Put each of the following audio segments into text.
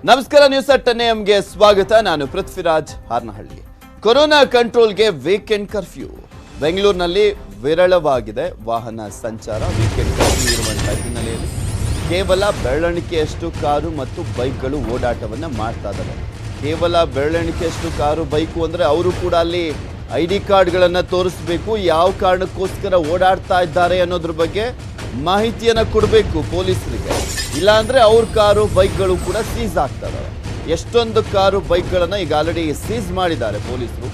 ನಮಸ್ಕಾರ, news 10 AM ಸ್ವಾಗತ. ನಾನು ಪೃಥ್ವಿರಾಜ್ ಹಾರ್ನಹಳ್ಳಿ. ಕೊರೋನಾ ಕಂಟ್ರೋಲ್ಗೆ ವೀಕೆಂಡ್ ಕರ್ಫ್ಯೂ. ಬೆಂಗಳೂರಿನಲ್ಲಿ ವಿರಳವಾಗಿದೆ ವಾಹನ ಸಂಚಾರ. ವೀಕೆಂಡ್ ಕರ್ಫ್ಯೂ ಇರುವಂತಹ ಹಿನ್ನೆಲೆಯಲ್ಲಿ ಕೇವಲ ಬೆರಳೆಣಿಕೆಯಷ್ಟು ಕಾರು ಮತ್ತು ಬೈಕ್ಗಳು ಓಡಾಟವನ್ನು ಮಾಡ್ತಾ ಇದ್ದಾರೆ. ಕೇವಲ ಬೆರಳೆಣಿಕೆಯಷ್ಟು ಕಾರು ಬೈಕು ಅಂದರೆ ಅವರು ಕೂಡ ಅಲ್ಲಿ ID ಕಾರ್ಡ್ಗಳನ್ನು ತೋರಿಸಬೇಕು. ಯಾವ ಕಾರಣಕ್ಕೋಸ್ಕರ ಓಡಾಡ್ತಾ ಇದ್ದಾರೆ ಅನ್ನೋದ್ರ ಬಗ್ಗೆ ಮಾಹಿತಿಯನ್ನು ಕೊಡಬೇಕು ಪೊಲೀಸರಿಗೆ. ಇಲ್ಲಾಂದ್ರೆ ಅವ್ರ ಕಾರು ಬೈಕ್ಗಳು ಕೂಡ ಸೀಸ್ ಆಗ್ತಾ ಇದಾವೆ. ಎಷ್ಟೊಂದು ಕಾರು ಬೈಕ್ಗಳನ್ನ ಈಗ ಆಲ್ರೆಡಿ ಸೀಸ್ ಮಾಡಿದ್ದಾರೆ ಪೊಲೀಸರು.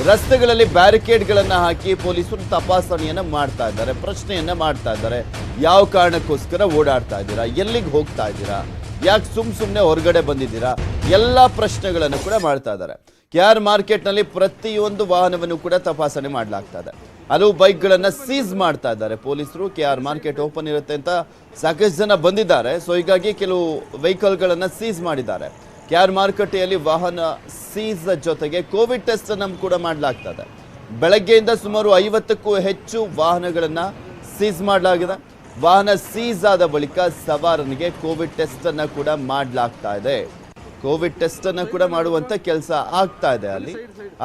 ರಸ್ತೆಗಳಲ್ಲಿ ಬ್ಯಾರಿಕೇಡ್ಗಳನ್ನ ಹಾಕಿ ಪೊಲೀಸರು ತಪಾಸಣೆಯನ್ನ ಮಾಡ್ತಾ ಇದ್ದಾರೆ, ಪ್ರಶ್ನೆಯನ್ನ ಮಾಡ್ತಾ ಇದ್ದಾರೆ. ಯಾವ ಕಾರಣಕ್ಕೋಸ್ಕರ ಓಡಾಡ್ತಾ ಇದ್ದೀರಾ, ಎಲ್ಲಿಗೆ ಹೋಗ್ತಾ ಇದ್ದೀರಾ, ಯಾಕೆ ಸುಮ್ಮನೆ ಹೊರಗಡೆ ಬಂದಿದ್ದೀರಾ, ಎಲ್ಲ ಪ್ರಶ್ನೆಗಳನ್ನು ಕೂಡ ಮಾಡ್ತಾ ಇದ್ದಾರೆ. KR ಮಾರ್ಕೆಟ್ನಲ್ಲಿ ಪ್ರತಿಯೊಂದು ವಾಹನವನ್ನು ಕೂಡ ತಪಾಸಣೆ ಮಾಡಲಾಗ್ತಾ ಇದೆ. ಹಲವು ಬೈಕ್ಗಳನ್ನು ಸೀಸ್ ಮಾಡ್ತಾ ಇದ್ದಾರೆ ಪೊಲೀಸರು. KR ಮಾರ್ಕೆಟ್ ಓಪನ್ ಇರುತ್ತೆ ಅಂತ ಸಾಕಷ್ಟು ಜನ ಬಂದಿದ್ದಾರೆ. ಸೊ ಹೀಗಾಗಿ ಕೆಲವು ವೆಹಿಕಲ್ಗಳನ್ನು ಸೀಸ್ ಮಾಡಿದ್ದಾರೆ. KR ಮಾರುಕಟ್ಟೆಯಲ್ಲಿ ವಾಹನ ಸೀಸ್ ಜೊತೆಗೆ ಕೋವಿಡ್ ಟೆಸ್ಟ್ ಅನ್ನು ಕೂಡ ಮಾಡಲಾಗ್ತಾ ಇದೆ. ಬೆಳಗ್ಗೆಯಿಂದ ಸುಮಾರು 50ಕ್ಕೂ ಹೆಚ್ಚು ವಾಹನಗಳನ್ನು ಸೀಸ್ ಮಾಡಲಾಗಿದೆ. ವಾಹನ ಸೀಸ್ ಆದ ಬಳಿಕ ಸವಾರನಿಗೆ ಕೋವಿಡ್ ಟೆಸ್ಟ್ ಅನ್ನು ಕೂಡ ಮಾಡಲಾಗ್ತಾ ಇದೆ. ಕೋವಿಡ್ ಟೆಸ್ಟ್ ಅನ್ನು ಕೂಡ ಮಾಡುವಂತ ಕೆಲಸ ಆಗ್ತಾ ಇದೆ. ಅಲ್ಲಿ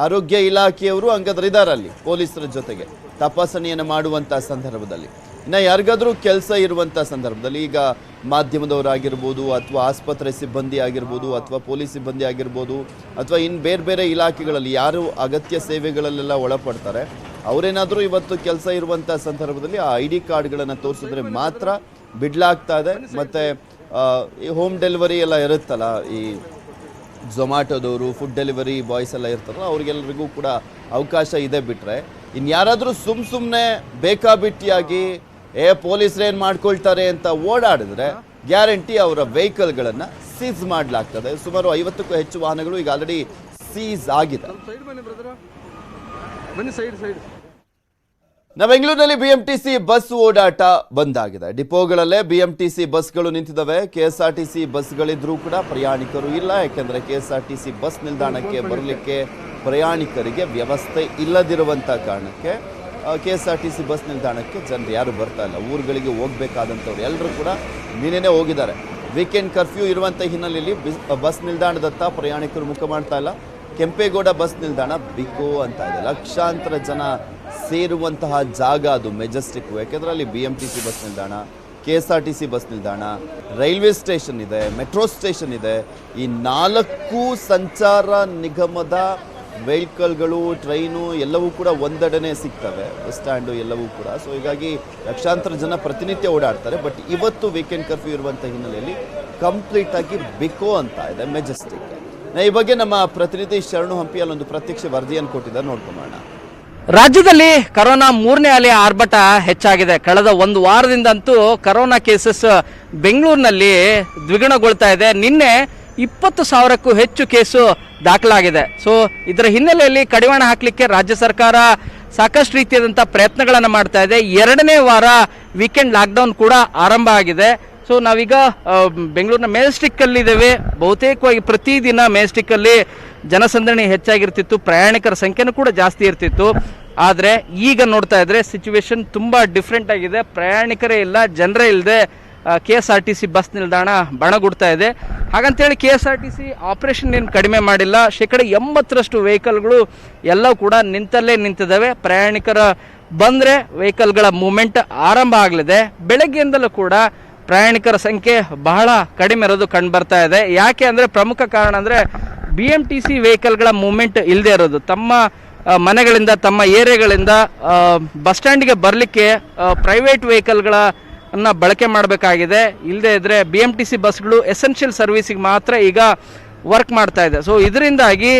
ಆರೋಗ್ಯ ಇಲಾಖೆಯವರು ಹಂಗಾದ್ರೆ ಇದ್ದಾರೆ ಅಲ್ಲಿ ಪೊಲೀಸರ ಜೊತೆಗೆ ತಪಾಸಣೆಯನ್ನು ಮಾಡುವಂತ ಸಂದರ್ಭದಲ್ಲಿ. ಇನ್ನು ಯಾರಿಗಾದ್ರೂ ಕೆಲಸ ಇರುವಂತ ಸಂದರ್ಭದಲ್ಲಿ, ಈಗ ಮಾಧ್ಯಮದವರಾಗಿರ್ಬೋದು ಅಥವಾ ಆಸ್ಪತ್ರೆ ಸಿಬ್ಬಂದಿ ಆಗಿರ್ಬೋದು ಅಥವಾ ಪೊಲೀಸ್ ಸಿಬ್ಬಂದಿ ಆಗಿರ್ಬೋದು ಅಥವಾ ಇನ್ನು ಬೇರೆ ಬೇರೆ ಇಲಾಖೆಗಳಲ್ಲಿ ಯಾರು ಅಗತ್ಯ ಸೇವೆಗಳಲ್ಲೆಲ್ಲ ಒಳಪಡ್ತಾರೆ, ಅವರೇನಾದರೂ ಇವತ್ತು ಕೆಲಸ ಇರುವಂಥ ಸಂದರ್ಭದಲ್ಲಿ ಆ ID ಕಾರ್ಡ್ಗಳನ್ನು ತೋರಿಸಿದ್ರೆ ಮಾತ್ರ ಬಿಡ್ಲಾಗ್ತಾ ಇದೆ. ಮತ್ತು ಈ ಹೋಮ್ ಡೆಲಿವರಿ ಎಲ್ಲ ಇರುತ್ತಲ್ಲ, ಈ ಝೊಮ್ಯಾಟೋದವರು, ಫುಡ್ ಡೆಲಿವರಿ ಬಾಯ್ಸ್ ಎಲ್ಲ ಇರ್ತಾರಲ್ಲ, ಅವ್ರಿಗೆಲ್ಲರಿಗೂ ಕೂಡ ಅವಕಾಶ ಇದೆ. ಬಿಟ್ಟರೆ ಇನ್ಯಾರಾದರೂ ಸುಮ್ಮನೆ ಬೇಕಾಬಿಟ್ಟಿಯಾಗಿ ಪೊಲೀಸರೇನು ಮಾಡ್ಕೊಳ್ತಾರೆ ಅಂತ ಓಡಾಡಿದ್ರೆ ಗ್ಯಾರಂಟಿ ಅವರ ವೆಹಿಕಲ್ಗಳನ್ನು ಸೀಸ್ ಮಾಡಲಾಗ್ತದೆ. ಸುಮಾರು 50ಕ್ಕೂ ಹೆಚ್ಚು ವಾಹನಗಳು ಈಗ ಆಲ್ರೆಡಿ ಸೀಸ್ ಆಗಿದೆ. ಬೆಂಗಳೂರಿನಲ್ಲಿ BMTC ಬಸ್ ಓಡಾಟ ಬಂದಾಗಿದೆ. ಡಿಪೋಗಳಲ್ಲೇ BMTC ಬಸ್ಗಳು ನಿಂತಿದ್ದಾವೆ. KSRTC ಬಸ್ಗಳಿದ್ರೂ ಕೂಡ ಪ್ರಯಾಣಿಕರು ಇಲ್ಲ. ಯಾಕೆಂದರೆ KSRTC ಬಸ್ ನಿಲ್ದಾಣಕ್ಕೆ ಬರಲಿಕ್ಕೆ ಪ್ರಯಾಣಿಕರಿಗೆ ವ್ಯವಸ್ಥೆ ಇಲ್ಲದಿರುವಂಥ ಕಾರಣಕ್ಕೆ KSRTC ಬಸ್ ನಿಲ್ದಾಣಕ್ಕೆ ಜನರು ಯಾರು ಬರ್ತಾ ಇಲ್ಲ. ಊರುಗಳಿಗೆ ಹೋಗಬೇಕಾದಂಥವ್ರು ಎಲ್ಲರೂ ಕೂಡ ನಿನ್ನೆನೇ ಹೋಗಿದ್ದಾರೆ. ವೀಕೆಂಡ್ ಕರ್ಫ್ಯೂ ಇರುವಂಥ ಹಿನ್ನೆಲೆಯಲ್ಲಿ ಬಸ್ ನಿಲ್ದಾಣದತ್ತ ಪ್ರಯಾಣಿಕರು ಮುಖ ಮಾಡ್ತಾ ಇಲ್ಲ. ಕೆಂಪೇಗೌಡ ಬಸ್ ನಿಲ್ದಾಣ ಬಿಕೋ ಅಂತ ಇದೆ. ಲಕ್ಷಾಂತರ ಜನ ಸೇರುವಂತಹ ಜಾಗ ಅದು ಮೆಜೆಸ್ಟಿಕ್. ಯಾಕೆಂದರೆ ಅಲ್ಲಿ BMTC ಬಸ್ ನಿಲ್ದಾಣ, KSRTC ಬಸ್ ನಿಲ್ದಾಣ, ರೈಲ್ವೆ ಸ್ಟೇಷನ್ ಇದೆ, ಮೆಟ್ರೋ ಸ್ಟೇಷನ್ ಇದೆ. ಈ 4 ಸಂಚಾರ ನಿಗಮದ ವೆಹಿಕಲ್ಗಳು, ಟ್ರೈನು ಎಲ್ಲವೂ ಕೂಡ ಒಂದೆಡೆನೇ ಸಿಗ್ತವೆ, ಬಸ್ ಸ್ಟ್ಯಾಂಡು ಎಲ್ಲವೂ ಕೂಡ. ಸೊ ಹೀಗಾಗಿ ಲಕ್ಷಾಂತರ ಜನ ಪ್ರತಿನಿತ್ಯ ಓಡಾಡ್ತಾರೆ. ಬಟ್ ಇವತ್ತು ವೀಕೆಂಡ್ ಕರ್ಫ್ಯೂ ಇರುವಂಥ ಹಿನ್ನೆಲೆಯಲ್ಲಿ ಕಂಪ್ಲೀಟಾಗಿ ಬಿಕೋ ಅಂತ ಇದೆ ಮೆಜೆಸ್ಟಿಕ್. ಈ ಬಗ್ಗೆ ನಮ್ಮ ಪ್ರತಿನಿಧಿ ಶರಣು ಹಂಪಿ ಅಲ್ಲೊಂದು ಪ್ರತ್ಯಕ್ಷ ವರದಿಯನ್ನು ಕೊಟ್ಟಿದ್ದಾರೆ, ನೋಡ್ಕೊಂಬೋಣ. ರಾಜ್ಯದಲ್ಲಿ ಕರೋನಾ 3ನೇ ಅಲೆ ಆರ್ಭಟ ಹೆಚ್ಚಾಗಿದೆ. ಕಳೆದ ಒಂದು ವಾರದಿಂದಂತೂ ಕರೋನಾ ಕೇಸಸ್ ಬೆಂಗಳೂರಿನಲ್ಲಿ ದ್ವಿಗುಣಗೊಳ್ತಾ ಇದೆ. ನಿನ್ನೆ 20,000ಕ್ಕೂ ಹೆಚ್ಚು ಕೇಸು ದಾಖಲಾಗಿದೆ. ಸೊ ಇದರ ಹಿನ್ನೆಲೆಯಲ್ಲಿ ಕಡಿವಾಣ ಹಾಕಲಿಕ್ಕೆ ರಾಜ್ಯ ಸರ್ಕಾರ ಸಾಕಷ್ಟು ರೀತಿಯಾದಂಥ ಪ್ರಯತ್ನಗಳನ್ನು ಮಾಡ್ತಾ ಇದೆ. 2ನೇ ವಾರ ವೀಕೆಂಡ್ ಲಾಕ್ಡೌನ್ ಕೂಡ ಆರಂಭ ಆಗಿದೆ. ಸೊ ನಾವೀಗ ಬೆಂಗಳೂರಿನ ಮೆಜೆಸ್ಟಿಕ್ಕಲ್ಲಿ ಇದ್ದೇವೆ. ಬಹುತೇಕವಾಗಿ ಪ್ರತಿದಿನ ಮೆಜೆಸ್ಟಿಕ್ಕಲ್ಲಿ ಜನಸಂದಣಿ ಹೆಚ್ಚಾಗಿರ್ತಿತ್ತು, ಪ್ರಯಾಣಿಕರ ಸಂಖ್ಯೆನೂ ಕೂಡ ಜಾಸ್ತಿ ಇರ್ತಿತ್ತು. ಆದರೆ ಈಗ ನೋಡ್ತಾ ಇದ್ರೆ ಸಿಚುವೇಶನ್ ತುಂಬ ಡಿಫ್ರೆಂಟ್ ಆಗಿದೆ. ಪ್ರಯಾಣಿಕರೇ ಇಲ್ಲ, ಜನರೇ ಇಲ್ಲದೆ KSRTC ಬಸ್ ನಿಲ್ದಾಣ ಬಣಗುಡ್ತಾ ಇದೆ. ಹಾಗಂತೇಳಿ KSRTC ಆಪರೇಷನ್ ಏನು ಕಡಿಮೆ ಮಾಡಿಲ್ಲ. 80% ವೆಹಿಕಲ್ಗಳು ಎಲ್ಲವೂ ಕೂಡ ನಿಂತಲ್ಲೇ ನಿಂತಿದ್ದಾವೆ. ಪ್ರಯಾಣಿಕರ ಬಂದರೆ ವೆಹಿಕಲ್ಗಳ ಮೂವ್ಮೆಂಟ್ ಆರಂಭ ಆಗಲಿದೆ. ಬೆಳಗ್ಗೆಯಿಂದಲೂ ಕೂಡ ಪ್ರಯಾಣಿಕರ ಸಂಖ್ಯೆ ಬಹಳ ಕಡಿಮೆ ಇರೋದು ಕಂಡು ಬರ್ತಾ ಇದೆ. ಯಾಕೆ ಅಂದರೆ ಪ್ರಮುಖ ಕಾರಣ ಅಂದರೆ BMTC ವೆಹಿಕಲ್ಗಳ ಮೂವ್ಮೆಂಟ್ ಇಲ್ಲದೆ ಇರೋದು. ತಮ್ಮ ಮನೆಗಳಿಂದ, ತಮ್ಮ ಏರಿಯಾಗಳಿಂದ ಬಸ್ ಸ್ಟ್ಯಾಂಡಿಗೆ ಬರಲಿಕ್ಕೆ ಪ್ರೈವೇಟ್ ವೆಹಿಕಲ್ಗಳನ್ನು ಬಳಕೆ ಮಾಡಬೇಕಾಗಿದೆ. ಇಲ್ಲದೆ ಇದ್ದರೆ BMTC ಬಸ್ಗಳು ಎಸೆನ್ಷಿಯಲ್ ಸರ್ವಿಸಿಗೆ ಮಾತ್ರ ಈಗ ವರ್ಕ್ ಮಾಡ್ತಾ ಇದೆ. ಸೊ ಇದರಿಂದಾಗಿ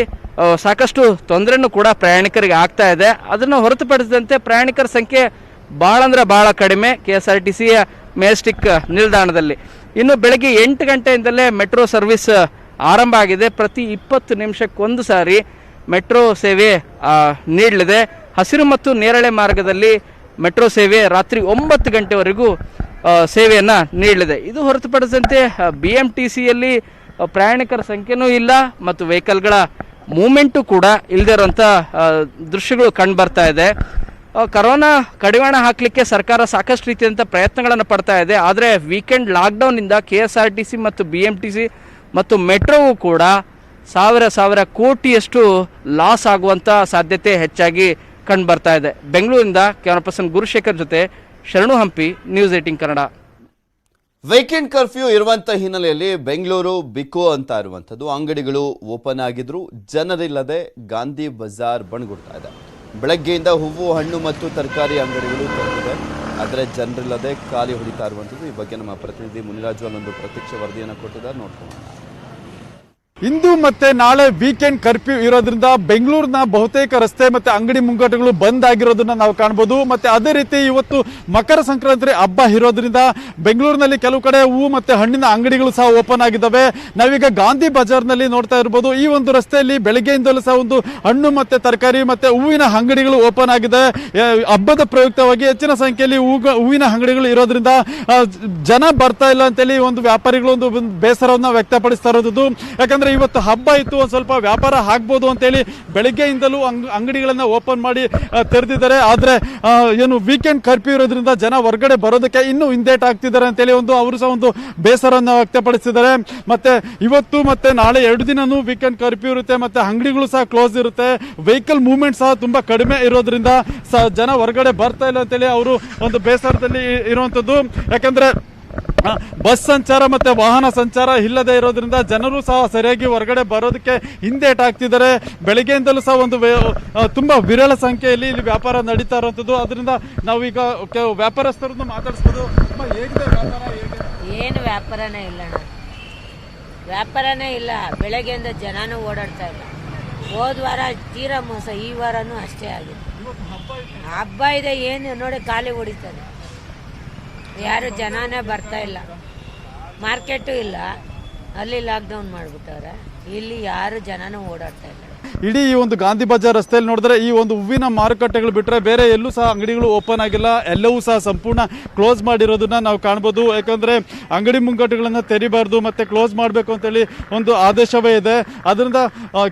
ಸಾಕಷ್ಟು ತೊಂದರೆನೂ ಕೂಡ ಪ್ರಯಾಣಿಕರಿಗೆ ಆಗ್ತಾ ಇದೆ. ಅದನ್ನು ಹೊರತುಪಡಿಸಿದಂತೆ ಪ್ರಯಾಣಿಕರ ಸಂಖ್ಯೆ ಭಾಳ ಅಂದರೆ ಭಾಳ ಕಡಿಮೆ KSRTCಯ ಮೆಜೆಸ್ಟಿಕ್ ನಿಲ್ದಾಣದಲ್ಲಿ. ಇನ್ನು ಬೆಳಗ್ಗೆ 8 ಗಂಟೆಯಿಂದಲೇ ಮೆಟ್ರೋ ಸರ್ವಿಸ್ ಆರಂಭ ಆಗಿದೆ. ಪ್ರತಿ 20 ನಿಮಿಷಕ್ಕೊಂದು ಸಾರಿ ಮೆಟ್ರೋ ಸೇವೆ ನೀಡಲಿದೆ. ಹಸಿರು ಮತ್ತು ನೇರಳೆ ಮಾರ್ಗದಲ್ಲಿ ಮೆಟ್ರೋ ಸೇವೆ ರಾತ್ರಿ 9 ಗಂಟೆವರೆಗೂ ಸೇವೆಯನ್ನು ನೀಡಲಿದೆ. ಇದು ಹೊರತುಪಡಿಸಿದಂತೆ BMTCಯಲ್ಲಿ ಪ್ರಯಾಣಿಕರ ಸಂಖ್ಯೆನೂ ಇಲ್ಲ ಮತ್ತು ವೆಹಿಕಲ್ಗಳ ಮೂವ್ಮೆಂಟು ಕೂಡ ಇಲ್ಲದೇ ಇರುವಂಥ ದೃಶ್ಯಗಳು ಕಂಡು ಬರ್ತಾ ಇದೆ. ಕರೋನಾ ಕಡಿವಾಣ ಹಾಕಲಿಕ್ಕೆ ಸರ್ಕಾರ ಸಾಕಷ್ಟು ರೀತಿಯಂಥ ಪ್ರಯತ್ನಗಳನ್ನು ಪಡ್ತಾ ಇದೆ. ಆದರೆ ವೀಕೆಂಡ್ ಲಾಕ್ಡೌನ್ನಿಂದ KSRTC ಮತ್ತು BMTC ಮತ್ತು ಮೆಟ್ರೋವು ಕೂಡ ಸಾವಿರ ಕೋಟಿಯಷ್ಟು ಲಾಸ್ ಆಗುವಂಥ ಸಾಧ್ಯತೆ ಹೆಚ್ಚಾಗಿ ಕಂಡು ಬರ್ತಾ ಇದೆ. ಬೆಂಗಳೂರಿಂದ ಕ್ಯಾಮರಾ ಪರ್ಸನ್ ಗುರುಶೇಖರ್ ಜೊತೆ ಶರಣು Hampi, news 18 Kannada. Weekend curfew ಇರುವಂತ ಹಿನ್ನೆಲೆಯಲ್ಲಿ ಬೆಂಗಳೂರು ಬಿಕೋ ಅಂತ ಇರುವಂಥದ್ದು ಅಂಗಡಿಗಳು ಓಪನ್ ಆಗಿದ್ರು, ಜನರಿಲ್ಲದೆ ಗಾಂಧಿ ಬಜಾರ್ ಬಣಗುಡ್ತಾ ಇದೆ. ಬೆಳಗ್ಗೆಯಿಂದ ಹೂವು, ಹಣ್ಣು ಮತ್ತು ತರಕಾರಿ ಅಂಗಡಿಗಳು ತೆರೆದಿದೆ, ಆದರೆ ಜನರಿಲ್ಲದೆ ಖಾಲಿ ಹೊಡಿತಾ ಇರುವಂಥದ್ದು. ಈ ಬಗ್ಗೆ ನಮ್ಮ ಪ್ರತಿನಿಧಿ ಮುನಿರಾಜು ಅಲ್ಲೊಂದು ಪ್ರತ್ಯಕ್ಷ ವರದಿಯನ್ನು ಕೊಟ್ಟಿದ್ದಾರೆ, ನೋಡ್ಕೊಳ್ಳೋಣ. ಇಂದು ಮತ್ತೆ ನಾಳೆ ವೀಕೆಂಡ್ ಕರ್ಫ್ಯೂ ಇರೋದ್ರಿಂದ ಬೆಂಗಳೂರಿನ ಬಹುತೇಕ ರಸ್ತೆ ಮತ್ತೆ ಅಂಗಡಿ ಮುಂಗಟ್ಟುಗಳು ಬಂದ್ ಆಗಿರೋದನ್ನ ನಾವು ಕಾಣಬಹುದು. ಮತ್ತೆ ಅದೇ ರೀತಿ ಇವತ್ತು ಮಕರ ಸಂಕ್ರಾಂತಿ ಹಬ್ಬ ಇರೋದ್ರಿಂದ ಬೆಂಗಳೂರಿನಲ್ಲಿ ಕೆಲವು ಕಡೆ ಹೂವು ಮತ್ತೆ ಹಣ್ಣಿನ ಅಂಗಡಿಗಳು ಸಹ ಓಪನ್ ಆಗಿದ್ದಾವೆ. ನಾವೀಗ ಗಾಂಧಿ ಬಜಾರ್ನಲ್ಲಿ ನೋಡ್ತಾ ಇರ್ಬೋದು. ಈ ಒಂದು ರಸ್ತೆಯಲ್ಲಿ ಬೆಳಗ್ಗೆಯಿಂದಲೂ ಸಹ ಒಂದು ಹಣ್ಣು ಮತ್ತೆ ತರಕಾರಿ ಮತ್ತೆ ಹೂವಿನ ಅಂಗಡಿಗಳು ಓಪನ್ ಆಗಿದೆ. ಹಬ್ಬದ ಪ್ರಯುಕ್ತವಾಗಿ ಹೆಚ್ಚಿನ ಸಂಖ್ಯೆಯಲ್ಲಿ ಹೂವಿನ ಅಂಗಡಿಗಳು ಇರೋದ್ರಿಂದ ಜನ ಬರ್ತಾ ಇಲ್ಲ ಅಂತೇಳಿ ಒಂದು ವ್ಯಾಪಾರಿಗಳು ಒಂದು ಬೇಸರವನ್ನ ವ್ಯಕ್ತಪಡಿಸ್ತಾ ಇರೋದು. ಯಾಕಂದ್ರೆ ಇವತ್ತು ಹಬ್ಬ ಇತ್ತು, ಒಂದು ಸ್ವಲ್ಪ ವ್ಯಾಪಾರ ಆಗ್ಬೋದು ಅಂತೇಳಿ ಬೆಳಗ್ಗೆಯಿಂದಲೂ ಅಂಗಡಿಗಳನ್ನ ಓಪನ್ ಮಾಡಿ ತೆರೆದಿದ್ದಾರೆ. ಆದ್ರೆ ಏನು ವೀಕೆಂಡ್ ಕರ್ಫ್ಯೂ ಇರೋದ್ರಿಂದ ಜನ ಹೊರಗಡೆ ಬರೋದಕ್ಕೆ ಇನ್ನೂ ಹಿಂದೇಟ್ ಆಗ್ತಿದ್ದಾರೆ ಅಂತೇಳಿ ಅವರು ಸಹ ಒಂದು ಬೇಸರವನ್ನು ವ್ಯಕ್ತಪಡಿಸಿದ್ದಾರೆ. ಮತ್ತೆ ಇವತ್ತು ಮತ್ತೆ ನಾಳೆ 2 ದಿನನೂ ವೀಕೆಂಡ್ ಕರ್ಫ್ಯೂ ಇರುತ್ತೆ, ಮತ್ತೆ ಅಂಗಡಿಗಳು ಸಹ ಕ್ಲೋಸ್ ಇರುತ್ತೆ. ವೆಹಿಕಲ್ ಮೂವ್ಮೆಂಟ್ ಸಹ ತುಂಬಾ ಕಡಿಮೆ ಇರೋದ್ರಿಂದ ಜನ ಹೊರಗಡೆ ಬರ್ತಾ ಇಲ್ಲ ಅಂತೇಳಿ ಅವರು ಒಂದು ಬೇಸರದಲ್ಲಿ ಇರುವಂತದ್ದು. ಯಾಕಂದ್ರೆ ಬಸ್ ಸಂಚಾರ ಮತ್ತೆ ವಾಹನ ಸಂಚಾರ ಇಲ್ಲದೆ ಇರೋದ್ರಿಂದ ಜನರು ಸಹ ಸರಿಯಾಗಿ ಹೊರಗಡೆ ಬರೋದಕ್ಕೆ ಹಿಂದೇಟ್ ಆಗ್ತಿದ್ದಾರೆ. ಬೆಳಗ್ಗೆಯಿಂದಲೂ ಸಹ ಒಂದು ತುಂಬಾ ವಿರಳ ಸಂಖ್ಯೆಯಲ್ಲಿ ಇಲ್ಲಿ ವ್ಯಾಪಾರ ನಡೀತಾ ಇರುವಂತದ್ದು. ಅದರಿಂದ ನಾವೀಗ ವ್ಯಾಪಾರಸ್ಥರನ್ನು ಮಾತಾಡಿಸ್ಬೋದು. ಹೇಗಿದೆ ವ್ಯಾಪಾರ? ಏನು ವ್ಯಾಪಾರನೇ ಇಲ್ಲ ಅಣ್ಣ, ವ್ಯಾಪಾರನೇ ಇಲ್ಲ. ಬೆಳಗ್ಗೆಯಿಂದ ಜನನೂ ಓಡಾಡ್ತಾ ಇಲ್ಲ. ಹೋದ ವಾರ ತೀರಾ ಮೋಸ, ಈ ವಾರನೂ ಅಷ್ಟೇ ಆಗಿದೆ. ಹಬ್ಬ ಇದೆ, ಏನು ನೋಡಿ ಖಾಲಿ ಹೊಡಿತಾರೆ, ಯಾರು ಜನನೇ ಬರ್ತಾ ಇಲ್ಲ. ಮಾರ್ಕೆಟು ಇಲ್ಲ, ಅಲ್ಲಿ ಲಾಕ್ಡೌನ್ ಮಾಡಿಬಿಟ್ಟವ್ರೆ. ಇಲ್ಲಿ ಯಾರು ಜನನೂ ಓಡಾಡ್ತಾ ಇಲ್ಲ. ಇಡೀ ಈ ಒಂದು ಗಾಂಧಿ ಬಜಾರ್ ರಸ್ತೆಯಲ್ಲಿ ನೋಡಿದ್ರೆ ಈ ಒಂದು ಹೂವಿನ ಮಾರುಕಟ್ಟೆಗಳು ಬಿಟ್ಟರೆ ಬೇರೆ ಎಲ್ಲೂ ಸಹ ಅಂಗಡಿಗಳು ಓಪನ್ ಆಗಿಲ್ಲ. ಎಲ್ಲವೂ ಸಹ ಸಂಪೂರ್ಣ ಕ್ಲೋಸ್ ಮಾಡಿರೋದನ್ನ ನಾವು ಕಾಣ್ಬೋದು. ಯಾಕಂದ್ರೆ ಅಂಗಡಿ ಮುಂಗಟ್ಟುಗಳನ್ನು ತೆರಿಬಾರ್ದು ಮತ್ತೆ ಕ್ಲೋಸ್ ಮಾಡಬೇಕು ಅಂತೇಳಿ ಒಂದು ಆದೇಶವೇ ಇದೆ. ಅದರಿಂದ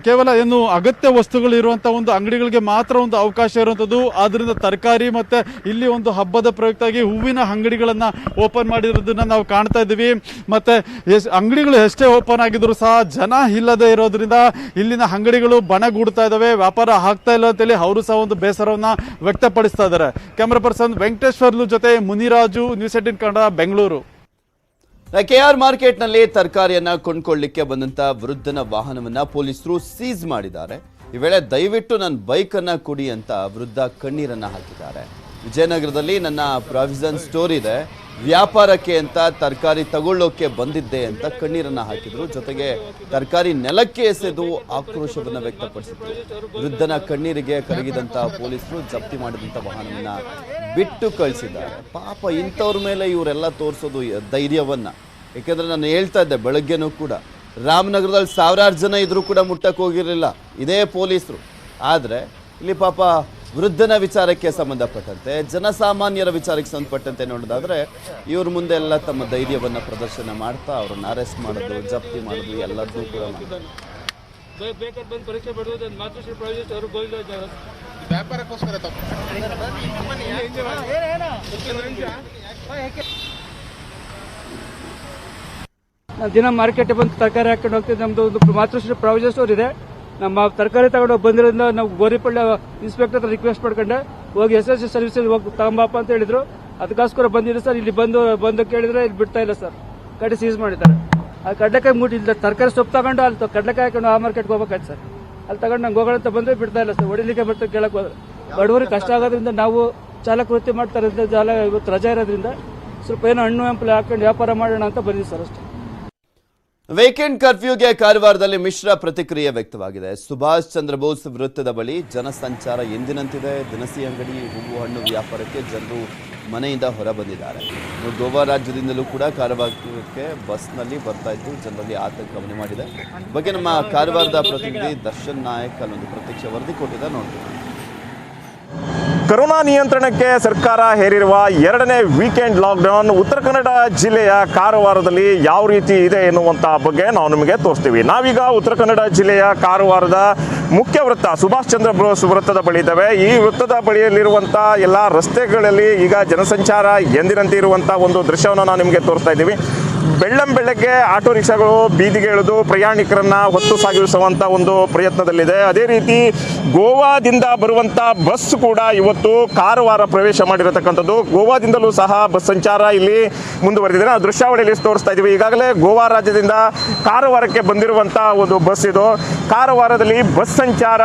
ಕೇವಲ ಏನು ಅಗತ್ಯ ವಸ್ತುಗಳು ಇರುವಂಥ ಒಂದು ಅಂಗಡಿಗಳಿಗೆ ಮಾತ್ರ ಒಂದು ಅವಕಾಶ ಇರುವಂಥದ್ದು. ಆದ್ದರಿಂದ ತರಕಾರಿ ಮತ್ತೆ ಇಲ್ಲಿ ಒಂದು ಹಬ್ಬದ ಪ್ರಯುಕ್ತವಾಗಿ ಹೂವಿನ ಅಂಗಡಿಗಳನ್ನು ಓಪನ್ ಮಾಡಿರೋದನ್ನ ನಾವು ಕಾಣ್ತಾ ಇದ್ದೀವಿ. ಮತ್ತೆ ಅಂಗಡಿಗಳು ಎಷ್ಟೇ ಓಪನ್ ಆಗಿದ್ರು ಸಹ ಜನ ಇಲ್ಲದೆ ಇರೋದ್ರಿಂದ ಇಲ್ಲಿನ ಅಂಗಡಿಗಳು ಬಣಗೂಡ್ತಾ ಇದಾವೆ, ವ್ಯಾಪಾರ ಆಗ್ತಾ ಇಲ್ಲ ಅಂತೇಳಿ ಅವರು ಸಹ ಒಂದು ಬೇಸರವನ್ನ ವ್ಯಕ್ತಪಡಿಸ್ತಾ ಇದ್ದಾರೆ. ಕ್ಯಾಮರಾ ಪರ್ಸನ್ ವೆಂಕಟೇಶ್ವರ್ಲು ಜೊತೆ ಮುನಿರಾಜು, ನ್ಯೂಸ್ 18 ಕನ್ನಡ, ಬೆಂಗಳೂರು. KR ಮಾರ್ಕೆಟ್ನಲ್ಲಿ ತರಕಾರಿಯನ್ನ ಕೊಂಡ್ಕೊಳ್ಳಿಕ್ಕೆ ಬಂದಂತ ವೃದ್ಧನ ವಾಹನವನ್ನ ಪೊಲೀಸರು ಸೀಸ್ ಮಾಡಿದ್ದಾರೆ. ಈ ವೇಳೆ ದಯವಿಟ್ಟು ನನ್ನ ಬೈಕ್ ಅನ್ನ ಕೊಡಿ ಅಂತ ವೃದ್ಧ ಕಣ್ಣೀರನ್ನ ಹಾಕಿದ್ದಾರೆ. ವಿಜಯನಗರದಲ್ಲಿ ನನ್ನ ಪ್ರಾವಿಷನ್ ಸ್ಟೋರ್ ಇದೆ, ವ್ಯಾಪಾರಕ್ಕೆ ಅಂತ ತರಕಾರಿ ತಗೊಳ್ಳೋಕೆ ಬಂದಿದ್ದೆ ಅಂತ ಕಣ್ಣೀರನ್ನ ಹಾಕಿದ್ರು. ಜೊತೆಗೆ ತರಕಾರಿ ನೆಲಕ್ಕೆ ಎಸೆದು ಆಕ್ರೋಶವನ್ನ ವ್ಯಕ್ತಪಡಿಸಿದ್ರು. ವೃದ್ಧನ ಕಣ್ಣೀರಿಗೆ ಕರಗಿದಂತ ಪೊಲೀಸರು ಜಪ್ತಿ ಮಾಡಿದಂತ ವಾಹನವನ್ನ ಬಿಟ್ಟು ಕಳಿಸಿದ್ದಾರೆ. ಪಾಪ ಇಂಥವ್ರ ಮೇಲೆ ಇವರೆಲ್ಲ ತೋರಿಸೋದು ಧೈರ್ಯವನ್ನ. ಯಾಕೆಂದ್ರೆ ನಾನು ಹೇಳ್ತಾ ಇದ್ದೆ ಬೆಳಗ್ಗೆನೂ ಕೂಡ ರಾಮನಗರದಲ್ಲಿ 1000 ಜನ ಇದ್ರೂ ಕೂಡ ಮುಟ್ಟಕ್ಕೆ ಹೋಗಿರಲಿಲ್ಲ ಇದೇ ಪೊಲೀಸರು. ಆದರೆ ಇಲ್ಲಿ ಪಾಪ ವೃದ್ಧನ ವಿಚಾರಕ್ಕೆ ಸಂಬಂಧಪಟ್ಟಂತೆ, ಜನಸಾಮಾನ್ಯರ ವಿಚಾರಕ್ಕೆ ಸಂಬಂಧಪಟ್ಟಂತೆ ನೋಡೋದಾದ್ರೆ ಇವ್ರ ಮುಂದೆ ಎಲ್ಲ ತಮ್ಮ ಧೈರ್ಯವನ್ನು ಪ್ರದರ್ಶನ ಮಾಡ್ತಾ ಅವ್ರನ್ನ ಅರೆಸ್ಟ್ ಮಾಡೋದು, ಜಪ್ತಿ ಮಾಡೋದು ಎಲ್ಲದನ್ನೂ ಕೂಡ ದಿನ ಮಾರ್ಕೆಟ್ ಬಂದು ತರಕಾರಿ ಹಾಕೊಂಡು ಹೋಗ್ತೀವಿ. ನಮ್ದು ಒಂದು ಮಾತೃಶ್ರೀ ಪ್ರಾವಿಷನ್ ಸ್ಟೋರ್ ಇದೆ. ನಮ್ಮ ತರಕಾರಿ ತಗೊಂಡು ಬಂದಿರೋದ್ರಿಂದ ನಾವು ಗೋರಿಪಳ್ಳಿ ಇನ್ಸ್ಪೆಕ್ಟರ್ ಹತ್ರ ರಿಕ್ವೆಸ್ಟ್ ಮಾಡ್ಕೊಂಡೆ, ಹೋಗಿ SSC ಸರ್ವಿಸಲ್ಲಿ ಹೋಗಿ ತಗೊಂಬಪ್ಪ ಅಂತ ಹೇಳಿದ್ರು. ಅದಕ್ಕೋಸ್ಕರ ಬಂದಿದೆ ಸರ್. ಇಲ್ಲಿ ಬಂದು ಕೇಳಿದ್ರೆ ಇಲ್ಲಿ ಬಿಡ್ತಾ ಇಲ್ಲ ಸರ್, ಗಾಡಿ ಸೀಸ್ ಮಾಡಿದ್ದಾರೆ. ಅದು ಕಡಲೆಕಾಯಿ ಮೂಟಿ ಇಲ್ಲ, ತರಕಾರಿ ಸೊಪ್ಪು ತಗೊಂಡು ಅಲ್ಲಿ ಕಡಲೆಕಾಯಿ ಹಾಕೊಂಡು ಆ ಮಾರ್ಕೆಟ್ಗೆ ಹೋಗ್ಬೇಕಾಯ್ತು ಸರ್. ಅಲ್ಲಿ ತಗೊಂಡು ನಂಗೆ ಹೋಗೋಣ ಅಂತ ಬಂದ್ರೆ ಬಿಡ್ತಾ ಇಲ್ಲ ಸರ್. ಹೊಡಿಲಿಕ್ಕೆ ಬರ್ತಾ ಕೇಳಕ್ ಹೋದ್ರೆ ಬಡವರಿಗೆ ಕಷ್ಟ ಆಗೋದ್ರಿಂದ ನಾವು ಚಾಲಕ ವೃತ್ತಿ ಮಾಡ್ತಾರೆ, ಇವತ್ತು ರಜಾ ಇರೋದ್ರಿಂದ ಸ್ವಲ್ಪ ಏನೋ ಹಣ್ಣು ಹಂಪಲು ಹಾಕೊಂಡು ವ್ಯಾಪಾರ ಮಾಡೋಣ ಅಂತ ಬಂದಿದೆ ಸರ್, ಅಷ್ಟೇ. ವೀಕೆಂಡ್ ಕರ್ಫ್ಯೂಗೆ ಕಾರವಾರದಲ್ಲಿ ಮಿಶ್ರ ಪ್ರತಿಕ್ರಿಯೆ ವ್ಯಕ್ತವಾಗಿದೆ. ಸುಭಾಷ್ ಚಂದ್ರ ಬೋಸ್ ವೃತ್ತದ ಬಳಿ ಜನಸಂಚಾರ ಎಂದಿನಂತಿದೆ. ದಿನಸಿ ಅಂಗಡಿ, ಹೂವು ಹಣ್ಣು ವ್ಯಾಪಾರಕ್ಕೆ ಜನರು ಮನೆಯಿಂದ ಹೊರ ಬಂದಿದ್ದಾರೆ. ಗೋವಾ ರಾಜ್ಯದಿಂದಲೂ ಕೂಡ ಕಾರವಾರಕ್ಕೆ ಬಸ್ನಲ್ಲಿ ಬರ್ತಾ ಇದ್ದು ಜನರಲ್ಲಿ ಆತಂಕ ಮನೆ ಮಾಡಿದೆ. ಬಗ್ಗೆ ನಮ್ಮ ಕಾರವಾರದ ಪ್ರತಿನಿಧಿ ದರ್ಶನ್ ನಾಯಕ್ ಅಲ್ಲೊಂದು ಪ್ರತ್ಯಕ್ಷ ವರದಿ ಕೊಟ್ಟಿದ್ದಾರೆ, ನೋಡ್ತೀವಿ. ಕೊರೋನಾ ನಿಯಂತ್ರಣಕ್ಕೆ ಸರ್ಕಾರ ಹೇರಿರುವ 2ನೇ ವೀಕೆಂಡ್ ಲಾಕ್ಡೌನ್ ಉತ್ತರ ಕನ್ನಡ ಜಿಲ್ಲೆಯ ಕಾರವಾರದಲ್ಲಿ ಯಾವ ರೀತಿ ಇದೆ ಎನ್ನುವಂಥ ಬಗ್ಗೆ ನಾವು ನಿಮಗೆ ತೋರಿಸ್ತೀವಿ. ನಾವೀಗ ಉತ್ತರ ಕನ್ನಡ ಜಿಲ್ಲೆಯ ಕಾರವಾರದ ಮುಖ್ಯ ವೃತ್ತ ಸುಭಾಷ್ ಚಂದ್ರ ಬೋಸ್ ವೃತ್ತದ ಬಳಿ ಇದ್ದಾವೆ. ಈ ವೃತ್ತದ ಬಳಿಯಲ್ಲಿರುವಂಥ ಎಲ್ಲ ರಸ್ತೆಗಳಲ್ಲಿ ಈಗ ಜನಸಂಚಾರ ಎಂದಿನಂತೆ ಇರುವಂಥ ಒಂದು ದೃಶ್ಯವನ್ನು ನಾವು ನಿಮಗೆ ತೋರಿಸ್ತಾ ಇದ್ದೀವಿ. ಬೆಳ್ಳಂ ಬೆಳಗ್ಗೆ ಆಟೋ ರಿಕ್ಷಾಗಳು ಬೀದಿಗೆ ಇಳಿದು ಪ್ರಯಾಣಿಕರನ್ನ ಹೊತ್ತು ಸಾಗಿಸುವಂತ ಒಂದು ಪ್ರಯತ್ನದಲ್ಲಿದೆ. ಅದೇ ರೀತಿ ಗೋವಾದಿಂದ ಬರುವಂತ ಬಸ್ ಕೂಡ ಇವತ್ತು ಕಾರವಾರ ಪ್ರವೇಶ ಮಾಡಿರತಕ್ಕಂಥದ್ದು. ಗೋವಾದಿಂದಲೂ ಸಹ ಬಸ್ ಸಂಚಾರ ಇಲ್ಲಿ ಮುಂದುವರೆದಿದೆ. ನಾವು ದೃಶ್ಯಾವಳಿಯಲ್ಲಿ ತೋರಿಸ್ತಾ ಇದ್ದೀವಿ. ಈಗಾಗಲೇ ಗೋವಾ ರಾಜ್ಯದಿಂದ ಕಾರವಾರಕ್ಕೆ ಬಂದಿರುವಂತ ಒಂದು ಬಸ್ ಇದು. ಕಾರವಾರದಲ್ಲಿ ಬಸ್ ಸಂಚಾರ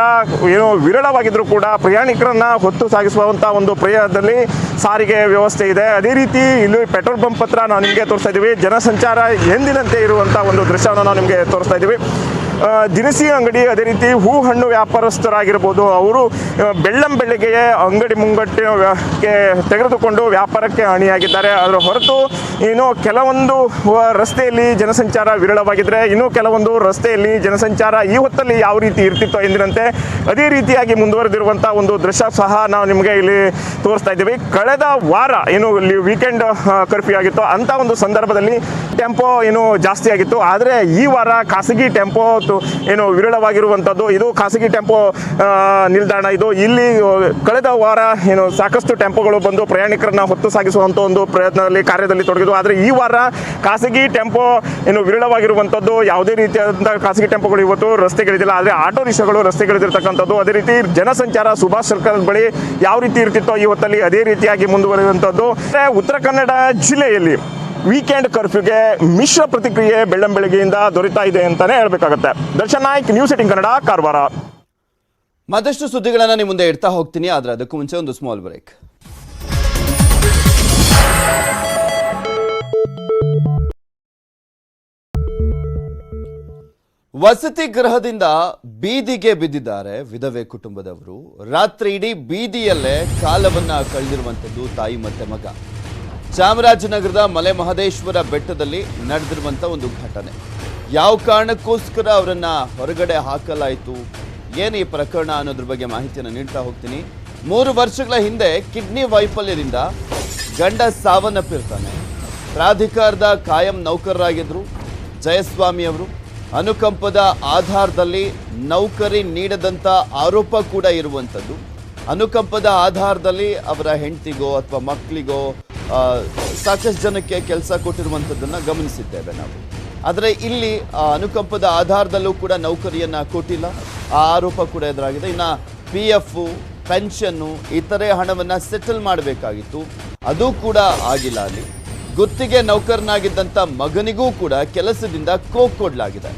ಏನು ವಿರಳವಾಗಿದ್ರು ಕೂಡ ಪ್ರಯಾಣಿಕರನ್ನ ಹೊತ್ತು ಸಾಗಿಸುವಂತ ಒಂದು ಪ್ರಯತ್ನದಲ್ಲಿ ಸಾರಿಗೆ ವ್ಯವಸ್ಥೆ ಇದೆ. ಅದೇ ರೀತಿ ಇಲ್ಲಿ ಪೆಟ್ರೋಲ್ ಬಂಕ್ ಹತ್ರ ನಾವು ನಿಮಗೆ ತೋರಿಸ್ತಾ ಇದ್ದೀವಿ. ಜನಸಂಚಾರ ಎಂದಿನಂತೆ ಇರುವಂತ ಒಂದು ದೃಶ್ಯವನ್ನು ನಾವು ನಿಮಗೆ ತೋರಿಸ್ತಾ ಇದ್ದೀವಿ. ದಿನಸಿ ಅಂಗಡಿ, ಅದೇ ರೀತಿ ಹೂ ಹಣ್ಣು ವ್ಯಾಪಾರಸ್ಥರಾಗಿರ್ಬೋದು, ಅವರು ಬೆಳ್ಳಂ ಬೆಳಗ್ಗೆಯೇ ಅಂಗಡಿ ಮುಂಗಟ್ಟಿಗೆ ತೆಗೆದುಕೊಂಡು ವ್ಯಾಪಾರಕ್ಕೆ ಅಣಿಯಾಗಿದ್ದಾರೆ. ಅದರ ಹೊರತು ಇನ್ನು ಕೆಲವೊಂದು ರಸ್ತೆಯಲ್ಲಿ ಜನಸಂಚಾರ ವಿರಳವಾಗಿದ್ದರೆ, ಇನ್ನು ಕೆಲವೊಂದು ರಸ್ತೆಯಲ್ಲಿ ಜನಸಂಚಾರ ಈ ಹೊತ್ತಲ್ಲಿ ಯಾವ ರೀತಿ ಇರ್ತಿತ್ತೋ ಎಂದಿನಂತೆ ಅದೇ ರೀತಿಯಾಗಿ ಮುಂದುವರೆದಿರುವಂಥ ಒಂದು ದೃಶ್ಯ ಸಹ ನಾವು ನಿಮಗೆ ಇಲ್ಲಿ ತೋರಿಸ್ತಾ ಇದ್ದೀವಿ. ಕಳೆದ ವಾರ ಏನು ಇಲ್ಲಿ ವೀಕೆಂಡ್ ಕರ್ಫ್ಯೂ ಆಗಿತ್ತು, ಅಂಥ ಒಂದು ಸಂದರ್ಭದಲ್ಲಿ ಟೆಂಪೋ ಏನು ಜಾಸ್ತಿ ಆಗಿತ್ತು. ಆದರೆ ಈ ವಾರ ಖಾಸಗಿ ಟೆಂಪೋ ಏನು ವಿರಳವಾಗಿರುವಂಥದ್ದು. ಇದು ಖಾಸಗಿ ಟೆಂಪೋ ನಿಲ್ದಾಣ. ಇದು ಇಲ್ಲಿ ಕಳೆದ ವಾರ ಏನು ಸಾಕಷ್ಟು ಟೆಂಪೋಗಳು ಬಂದು ಪ್ರಯಾಣಿಕರನ್ನ ಹೊತ್ತು ಸಾಗಿಸುವಂಥ ಒಂದು ಪ್ರಯತ್ನದಲ್ಲಿ ಕಾರ್ಯದಲ್ಲಿ ತೊಡಗಿದ್ವು. ಆದರೆ ಈ ವಾರ ಖಾಸಗಿ ಟೆಂಪೋ ಏನು ವಿರಳವಾಗಿರುವಂಥದ್ದು. ಯಾವುದೇ ರೀತಿಯಾದಂಥ ಖಾಸಗಿ ಟೆಂಪೋಗಳು ಇವತ್ತು ರಸ್ತೆಗಳಿದಿಲ್ಲ. ಆದರೆ ಆಟೋ ರಿಕ್ಷಾಗಳು ರಸ್ತೆಗಳಿದಿರ್ತಕ್ಕಂಥದ್ದು. ಅದೇ ರೀತಿ ಜನಸಂಚಾರ ಸುಭಾಷ್ ಸರ್ಕಲ್ ಬಳಿ ಯಾವ ರೀತಿ ಇರ್ತಿತ್ತೋ ಈ ಹೊತ್ತಲ್ಲಿ ಅದೇ ರೀತಿಯಾಗಿ ಮುಂದುವರಿಯುವಂಥದ್ದು. ಉತ್ತರ ಕನ್ನಡ ಜಿಲ್ಲೆಯಲ್ಲಿ ವೀಕೆಂಡ್ ಕರ್ಫ್ಯೂಗೆ ಮಿಶ್ರ ಪ್ರತಿಕ್ರಿಯೆ ಬೆಳ್ಳಂ ಬೆಳಗ್ಗೆಯಿಂದ ದೊರೀತಾ ಇದೆ ಅಂತಾನೆ ಹೇಳ್ಬೇಕಾಗತ್ತೆ. ದರ್ಶನ್ ನಾಯ್ಕ್, ನ್ಯೂಸ್ 18 ಕನ್ನಡ, ಕಾರವಾರ. ಮತ್ತಷ್ಟು ಸುದ್ದಿಗಳನ್ನ ನಿಮ್ಮ ಮುಂದೆ ಇಡ್ತಾ ಹೋಗ್ತೀನಿ, ಆದ್ರೆ ಅದಕ್ಕೂ ಮುಂಚೆ ಒಂದು ಸ್ಮಾಲ್ ಬ್ರೇಕ್. ವಸತಿ ಗೃಹದಿಂದ ಬೀದಿಗೆ ಬಿದ್ದಿದ್ದಾರೆ ವಿಧವೆ ಕುಟುಂಬದವರು. ರಾತ್ರಿ ಇಡೀ ಬೀದಿಯಲ್ಲೇ ಕಾಲವನ್ನ ಕಳೆದಿರುವಂಥದ್ದು ತಾಯಿ ಮತ್ತೆ ಮಗ. ಚಾಮರಾಜನಗರದ ಮಲೆ ಮಹದೇಶ್ವರ ಬೆಟ್ಟದಲ್ಲಿ ನಡೆದಿರುವಂಥ ಒಂದು ಘಟನೆ. ಯಾವ ಕಾರಣಕ್ಕೋಸ್ಕರ ಅವರನ್ನ ಹೊರಗಡೆ ಹಾಕಲಾಯಿತು, ಏನು ಈ ಪ್ರಕರಣ ಅನ್ನೋದ್ರ ಬಗ್ಗೆ ಮಾಹಿತಿಯನ್ನು ನೀಡ್ತಾ ಹೋಗ್ತೀನಿ. 3 ವರ್ಷಗಳ ಹಿಂದೆ ಕಿಡ್ನಿ ವೈಫಲ್ಯದಿಂದ ಗಂಡ ಸಾವನ್ನಪ್ಪಿರ್ತಾನೆ. ಪ್ರಾಧಿಕಾರದ ಕಾಯಂ ನೌಕರರಾಗಿದ್ದರು ಜಯಸ್ವಾಮಿ ಅವರು. ಅನುಕಂಪದ ಆಧಾರದಲ್ಲಿ ನೌಕರಿ ನೀಡದಂಥ ಆರೋಪ ಕೂಡ ಇರುವಂಥದ್ದು. ಅನುಕಂಪದ ಆಧಾರದಲ್ಲಿ ಅವರ ಹೆಂಡತಿಗೋ ಅಥವಾ ಮಕ್ಕಳಿಗೋ ಸಾಕಷ್ಟು ಜನಕ್ಕೆ ಕೆಲಸ ಕೊಟ್ಟಿರುವಂಥದ್ದನ್ನು ಗಮನಿಸಿದ್ದೇವೆ ನಾವು. ಆದರೆ ಇಲ್ಲಿ ಅನುಕಂಪದ ಆಧಾರದಲ್ಲೂ ಕೂಡ ನೌಕರಿಯನ್ನು ಕೊಟ್ಟಿಲ್ಲ, ಆ ಆರೋಪ ಕೂಡ ಎದುರಾಗಿದೆ. ಇನ್ನು PF, ಪೆನ್ಷನ್ನು, ಇತರೆ ಹಣವನ್ನು ಸೆಟಲ್ ಮಾಡಬೇಕಾಗಿತ್ತು, ಅದು ಕೂಡ ಆಗಿಲ್ಲ. ಅಲ್ಲಿ ಗುತ್ತಿಗೆ ನೌಕರನಾಗಿದ್ದಂಥ ಮಗನಿಗೂ ಕೂಡ ಕೆಲಸದಿಂದ ಕೊಡಲಾಗಿದೆ.